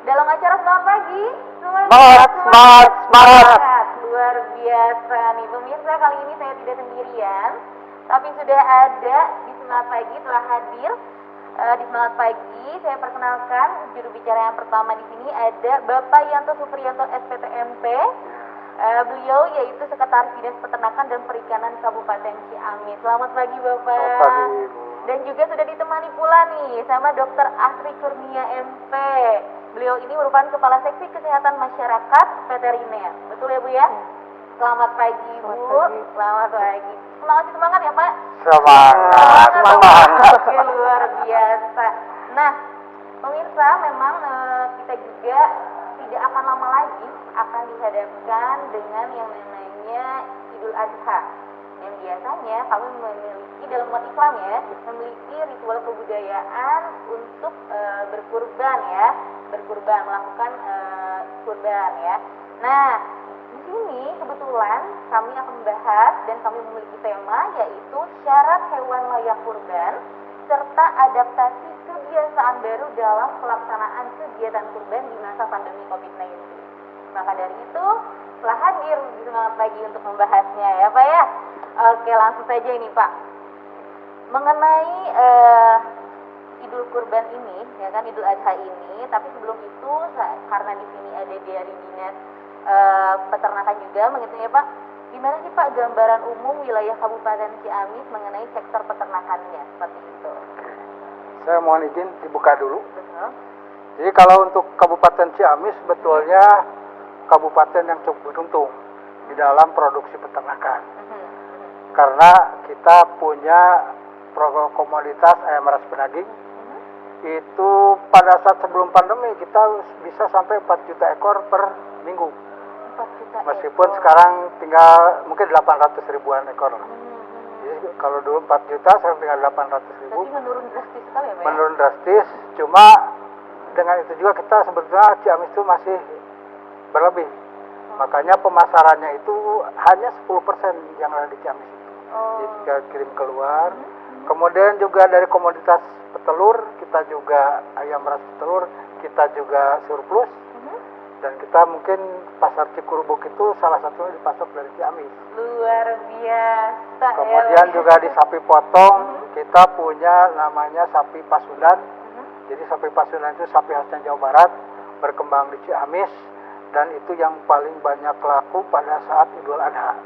dalam acara Selamat Pagi. Semangat, semangat, semangat. Luar biasa nih pemirsa, kali ini saya tidak sendirian, tapi sudah ada di Semangat Pagi, telah hadir di Semangat Pagi. Saya perkenalkan juru bicara yang pertama di sini ada Bapak Yanto Supriyanto SPTMP. Beliau yaitu Sekretaris Dinas Peternakan dan Perikanan Kabupaten Ciamis. Selamat pagi Bapak. Selamat pagi Bu. Dan juga sudah ditemani pula nih sama Dr. Asri Kurnia MP. Beliau ini merupakan Kepala Seksi Kesehatan Masyarakat Veteriner. Betul ya Bu ya? Selamat pagi Bu. Selamat pagi. Semangat ya Pak? Semangat, semangat. Oke, luar biasa. Nah, pemirsa, memang kita juga tidak akan lama lagi akan dihadapkan dengan yang namanya Idul Adha. Yang biasanya kami memiliki dalam umat Islam ya, memiliki ritual kebudayaan untuk berkurban ya, melakukan kurban ya. Nah, di sini kebetulan kami akan membahas dan kami memiliki tema yaitu syarat hewan layak kurban serta adaptasi kebiasaan baru dalam pelaksanaan kegiatan kurban di masa pandemi COVID-19. Maka dari itu telah hadir di Semangat Pagi untuk membahasnya ya Pak ya. Oke, langsung saja ini Pak. Mengenai Idul Kurban ini, ya kan Idul Adha ini, tapi sebelum itu karena di sini ada dari Dinas Peternakan juga, begitu ya Pak. Gimana sih Pak gambaran umum wilayah Kabupaten Ciamis mengenai sektor peternakannya seperti itu? Saya mohon izin dibuka dulu. Betul. Jadi kalau untuk Kabupaten Ciamis sebetulnya kabupaten yang cukup beruntung di dalam produksi peternakan. Karena kita punya komoditas ayam ras pedaging. Itu pada saat sebelum pandemi kita bisa sampai 4 juta ekor per minggu. 4 juta Meskipun ekor. sekarang tinggal mungkin 800 ribuan ekor lah. Jadi kalau dulu 4 juta sekarang tinggal 800 ribu. Berarti menurun drastis sekali ya Pak? Menurun drastis, cuma dengan itu juga kita sebetulnya Ciamis itu masih berlebih. Makanya pemasarannya itu hanya 10% yang ada di Ciamis itu. Jadi kita kirim keluar. Kemudian juga dari komoditas petelur, kita juga ayam ras petelur, kita juga surplus. Dan kita mungkin pasar Cikurubuk itu salah satunya dipasok dari Ciamis. Luar biasa. Kemudian ya, juga di sapi potong, kita punya namanya sapi Pasundan. Jadi sapi Pasundan itu sapi khasnya Jawa Barat, berkembang di Ciamis, dan itu yang paling banyak laku pada saat Idul Adha.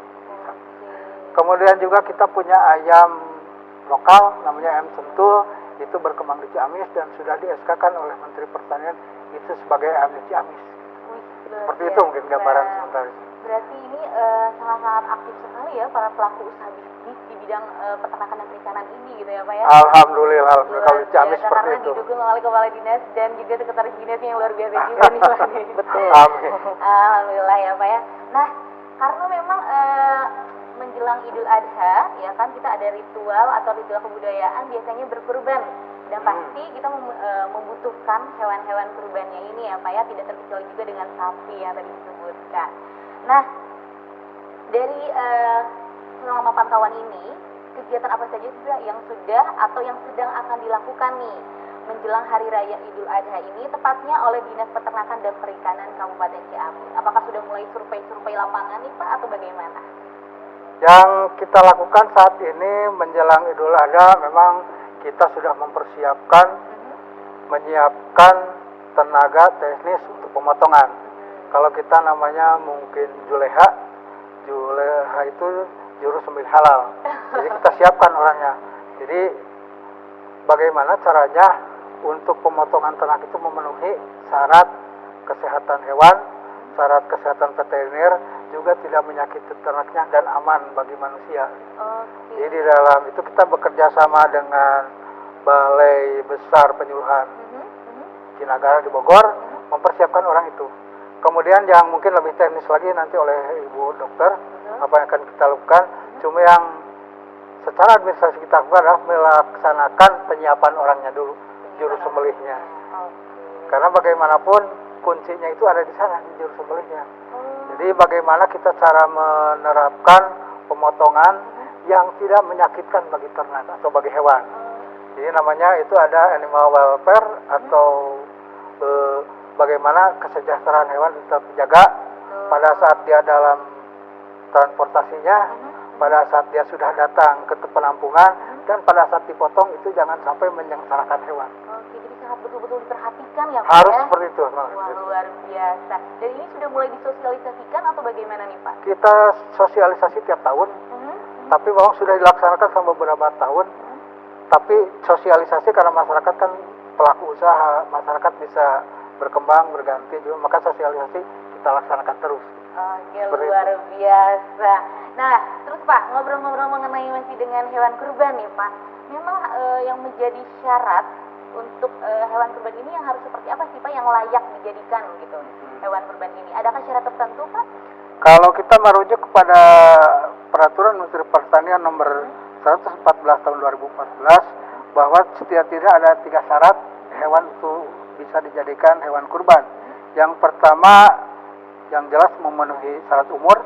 Kemudian juga kita punya ayam lokal, namanya ayam sentul, itu berkembang di Ciamis dan sudah di-SK-kan oleh Menteri Pertanian itu sebagai ayam di Ciamis. Seperti itu mungkin gambaran sementara. Berarti ini sangat-sangat aktif sekali ya para pelaku usaha bisnis di bidang peternakan dan perikanan ini gitu ya Pak ya? Alhamdulillah kalau di Ciamis seperti karena itu. didukung oleh Kepala Dinas dan juga Sekretaris Dinasnya yang luar biasa juga nih Pak. Betul. Amin. Alhamdulillah ya Pak ya. Nah, karena memang menjelang Idul Adha ya kan kita ada ritual atau ritual kebudayaan biasanya berkurban. Dan pasti kita membutuhkan hewan-hewan kurbannya ini ya Pak ya, tidak terkecuali juga dengan sapi yang tadi disebutkan. Nah, dari selama pantauan ini, kegiatan apa saja sih yang sudah atau yang sedang akan dilakukan nih menjelang Hari Raya Idul Adha ini, tepatnya oleh Dinas Peternakan dan Perikanan Kabupaten Ciamis? Apakah sudah mulai survei lapangan nih Pak atau bagaimana? Yang kita lakukan saat ini menjelang Idul Adha memang kita sudah mempersiapkan, menyiapkan tenaga teknis untuk pemotongan. Kalau kita namanya mungkin Juleha itu juru sembelih halal. Jadi kita siapkan orangnya. Jadi bagaimana caranya untuk pemotongan ternak itu memenuhi syarat kesehatan hewan, syarat kesehatan veteriner, juga tidak menyakiti ternaknya dan aman bagi manusia. Jadi di dalam itu kita bekerja sama dengan Balai Besar Penyuluhan Cinagara di Bogor, mempersiapkan orang itu. Kemudian yang mungkin lebih teknis lagi nanti oleh Ibu Dokter, apa yang akan kita lakukan. Cuma yang secara administrasi kita lakukan adalah melaksanakan penyiapan orangnya dulu, juru sembelihnya. Karena bagaimanapun kuncinya itu ada di sana, di juru sembelihnya. Jadi bagaimana kita cara menerapkan pemotongan yang tidak menyakitkan bagi ternak atau bagi hewan. Jadi namanya itu ada animal welfare atau bagaimana kesejahteraan hewan tetap terjaga pada saat dia dalam transportasinya, pada saat dia sudah datang ke penampungan, dan pada saat dipotong itu jangan sampai menyengsarakan hewan. Oke, jadi sangat betul-betul diperhatikan ya Pak Harus ya? seperti itu. Wah, luar biasa. Dan ini sudah mulai disosialisasikan atau bagaimana nih Pak? Kita sosialisasi tiap tahun, tapi memang sudah dilaksanakan selama beberapa tahun. Tapi sosialisasi karena masyarakat kan pelaku usaha, masyarakat bisa berkembang, berganti juga, maka sosialisasi kita laksanakan terus. Oke, luar biasa. Nah, terus Pak, ngobrol-ngobrol mengenai masih dengan hewan kurban nih Pak. Memang yang menjadi syarat untuk hewan kurban ini yang harus seperti apa sih Pak yang layak dijadikan gitu hewan kurban ini? Adakah syarat tertentu Pak? Kalau kita merujuk kepada Peraturan Menteri Pertanian nomor 114 tahun 2014 bahwa setidaknya ada 3 syarat hewan itu bisa dijadikan hewan kurban. Yang pertama, yang jelas memenuhi syarat umur.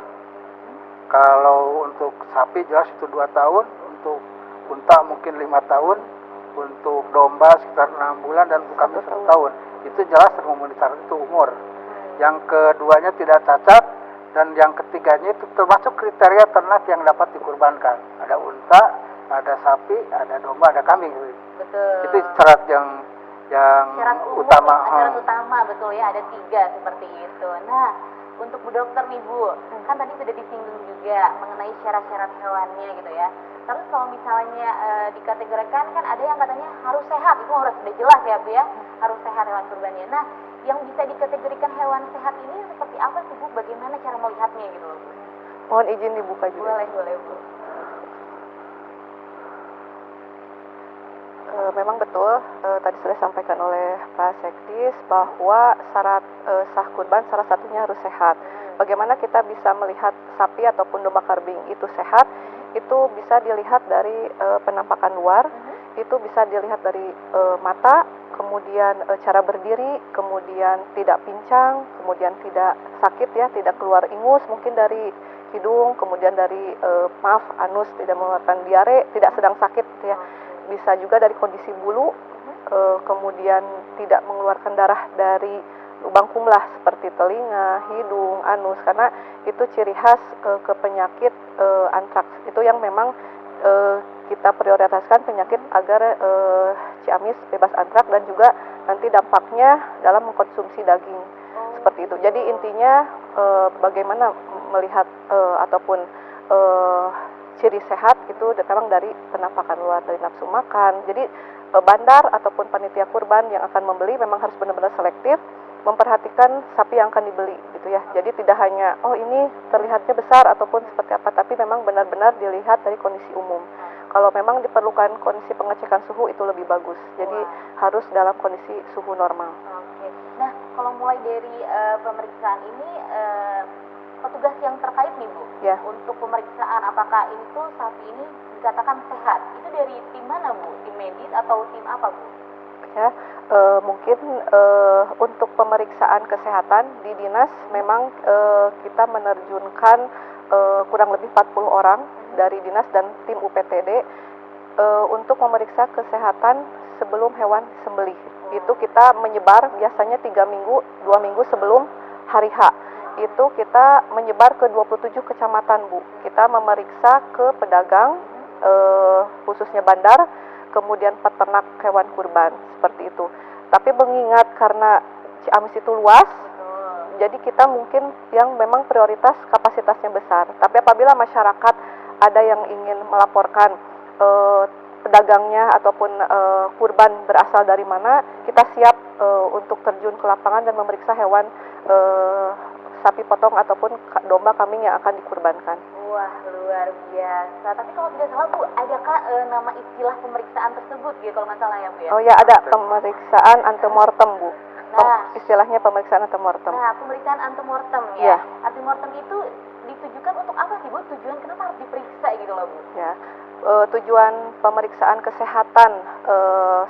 Kalau untuk sapi jelas itu 2 tahun, untuk unta mungkin 5 tahun, untuk domba sekitar 6 bulan, dan untuk kambing 1 tahun. Itu jelas memenuhi syarat itu umur. Yang keduanya tidak cacat, dan yang ketiganya itu termasuk kriteria ternak yang dapat dikurbankan. Ada unta, ada sapi, ada domba, ada kambing. Betul. Itu syarat yang syarat umum, utama. Syarat utama betul ya, ada 3 seperti itu. Nah, untuk Bu Dokter nih Bu, kan tadi sudah disinggung juga mengenai syarat-syarat hewannya gitu ya. Terus kalau misalnya dikategorikan kan ada yang katanya harus sehat, itu harus sudah jelas ya Bu ya, harus sehat hewan kurbannya. Nah, yang bisa dikategorikan hewan sehat ini seperti apa sih Bu? Bagaimana cara melihatnya gitu loh Bu? Mohon izin dibuka juga. Boleh Bu. Memang betul, tadi sudah disampaikan oleh Pak Sekdis bahwa syarat sah kurban salah satunya harus sehat. Bagaimana kita bisa melihat sapi ataupun domba kambing itu sehat? Itu bisa dilihat dari penampakan luar, itu bisa dilihat dari mata, kemudian cara berdiri, kemudian tidak pincang, kemudian tidak sakit ya, tidak keluar ingus mungkin dari hidung, kemudian dari anus, tidak mengeluarkan diare, tidak sedang sakit ya. Bisa juga dari kondisi bulu, kemudian tidak mengeluarkan darah dari lubang kumlah seperti telinga, hidung, anus, karena itu ciri khas ke penyakit antraks. Itu yang memang kita prioritaskan penyakit agar Ciamis bebas antraks, dan juga nanti dampaknya dalam mengkonsumsi daging seperti itu. Jadi intinya bagaimana melihat ataupun ciri sehat itu memang dari penampakan luar, dari nafsu makan. Jadi bandar ataupun panitia kurban yang akan membeli memang harus benar-benar selektif, memperhatikan sapi yang akan dibeli gitu ya. Jadi tidak hanya oh ini terlihatnya besar ataupun seperti apa, tapi memang benar-benar dilihat dari kondisi umum. Kalau memang diperlukan kondisi pengecekan suhu itu lebih bagus. Jadi harus dalam kondisi suhu normal. Oke. Nah, kalau mulai dari pemeriksaan ini petugas yang terkait nih Bu, ya, untuk pemeriksaan apakah ini tuh sapi ini dikatakan sehat, itu dari tim mana Bu? Tim medis atau tim apa Bu? Ya, mungkin untuk pemeriksaan kesehatan di dinas memang kita menerjunkan kurang lebih 40 orang dari dinas dan tim UPTD untuk memeriksa kesehatan sebelum hewan sembelih. Itu kita menyebar biasanya 3 minggu, 2 minggu sebelum hari H. Itu kita menyebar ke 27 kecamatan Bu. Kita memeriksa ke pedagang, khususnya bandar, kemudian peternak hewan kurban, seperti itu. Tapi mengingat karena Ciamis itu luas, jadi kita mungkin yang memang prioritas kapasitasnya besar. Tapi apabila masyarakat ada yang ingin melaporkan pedagangnya ataupun kurban berasal dari mana, kita siap untuk terjun ke lapangan dan memeriksa hewan sapi potong ataupun domba kambing yang akan dikurbankan. Wah, luar biasa. Tapi kalau tidak salah Bu, adakah nama istilah pemeriksaan tersebut gitu kalau nggak salah ya Bu ya? Oh ya, ada pemeriksaan antemortem Bu. Nah, istilahnya pemeriksaan antemortem. Nah, pemeriksaan antemortem ya. Ya. Antemortem itu ditujukan untuk apa sih Bu? Tujuan kenapa harus diperiksa gitu loh Bu? Ya. Tujuan pemeriksaan kesehatan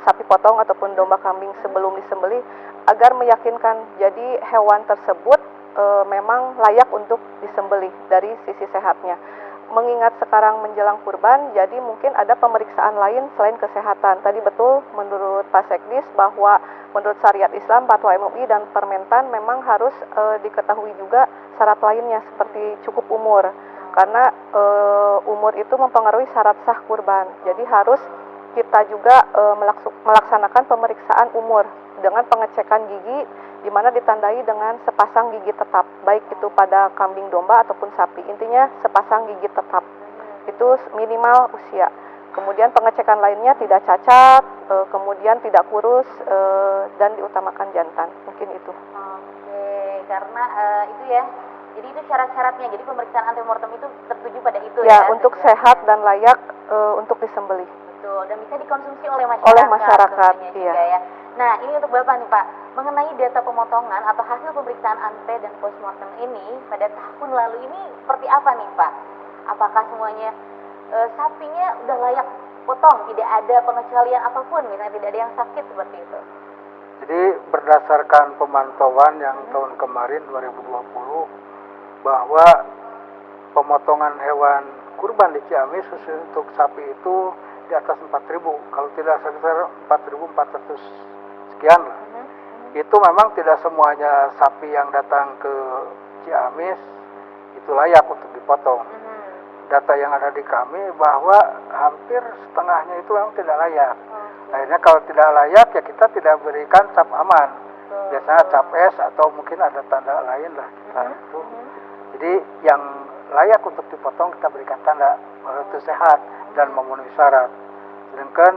sapi potong ataupun domba kambing sebelum disembelih agar meyakinkan jadi hewan tersebut memang layak untuk disembelih dari sisi sehatnya. mengingat sekarang menjelang kurban, jadi mungkin ada pemeriksaan lain selain kesehatan. Tadi betul menurut Pak Sekdis bahwa menurut syariat Islam, fatwa MUI dan Permentan memang harus diketahui juga syarat lainnya seperti cukup umur. Karena umur itu mempengaruhi syarat sah kurban. Jadi harus kita juga melaksanakan pemeriksaan umur dengan pengecekan gigi, di mana ditandai dengan sepasang gigi tetap, baik itu pada kambing domba ataupun sapi. Intinya sepasang gigi tetap, itu minimal usia. Kemudian pengecekan lainnya tidak cacat, kemudian tidak kurus, dan diutamakan jantan. Mungkin itu. Oke, karena itu ya. Jadi itu syarat-syaratnya. Jadi pemeriksaan antemortem itu tertuju pada itu ya. Ya, untuk sehat dan layak untuk disembelih. Betul, dan bisa dikonsumsi oleh masyarakat. Oleh masyarakat, iya. Juga ya. Nah, ini untuk Bapak nih Pak, mengenai data pemotongan atau hasil pemeriksaan ante dan postmortem ini pada tahun lalu ini seperti apa nih Pak? Apakah semuanya sapinya udah layak potong, tidak ada pengecualian apapun, misalnya tidak ada yang sakit seperti itu? Jadi berdasarkan pemantauan yang tahun kemarin 2020 bahwa pemotongan hewan kurban di Ciamis khusus untuk sapi itu di atas 4.000, kalau tidak sekitar 4.400 sekian lah. Itu memang tidak semuanya sapi yang datang ke Ciamis itu layak untuk dipotong. Data yang ada di kami bahwa hampir setengahnya itu memang tidak layak. Akhirnya kalau tidak layak ya kita tidak berikan cap aman. Biasanya cap S atau mungkin ada tanda lain lah itu. Jadi yang layak untuk dipotong kita berikan tanda itu sehat dan memenuhi syarat. Sedangkan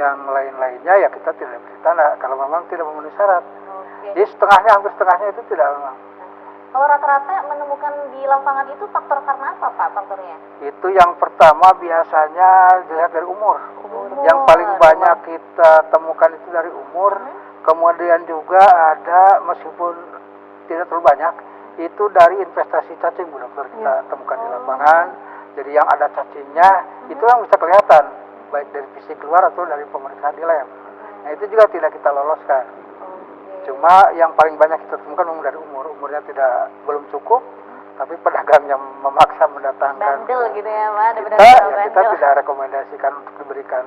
yang lain-lainnya ya kita tidak beri tanda kalau memang tidak memenuhi syarat. Jadi setengahnya, hampir setengahnya itu tidak memang. Kalau rata-rata menemukan di lapangan itu faktor karena apa Pak faktornya? Itu yang pertama biasanya dilihat dari umur. Yang paling banyak kita temukan itu dari umur. Kemudian juga ada, meskipun tidak terlalu banyak, itu dari investasi cacing benar-benar kita temukan di lapangan. Jadi yang ada cacingnya itu yang bisa kelihatan, baik dari fisik luar atau dari pemeriksaan di lab. Nah itu juga tidak kita loloskan. Cuma yang paling banyak kita temukan memang dari umur. Umurnya belum cukup, tapi pedagangnya memaksa mendatangkan. Bandel gitu ya Pak, kita tidak rekomendasikan untuk diberikan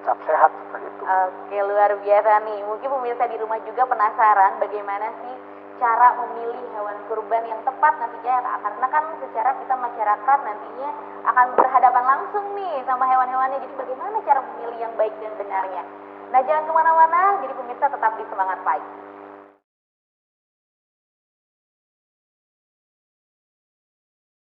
cap sehat seperti itu. Oke, luar biasa nih. Mungkin pemirsa di rumah juga penasaran bagaimana sih cara memilih hewan kurban yang tepat nantinya, karena kan secara kita masyarakat nantinya akan berhadapan langsung nih sama hewan-hewannya. Jadi bagaimana cara memilih yang baik dan benarnya? Nah, jangan kemana-mana, jadi pemirsa tetap di Semangat Pagi.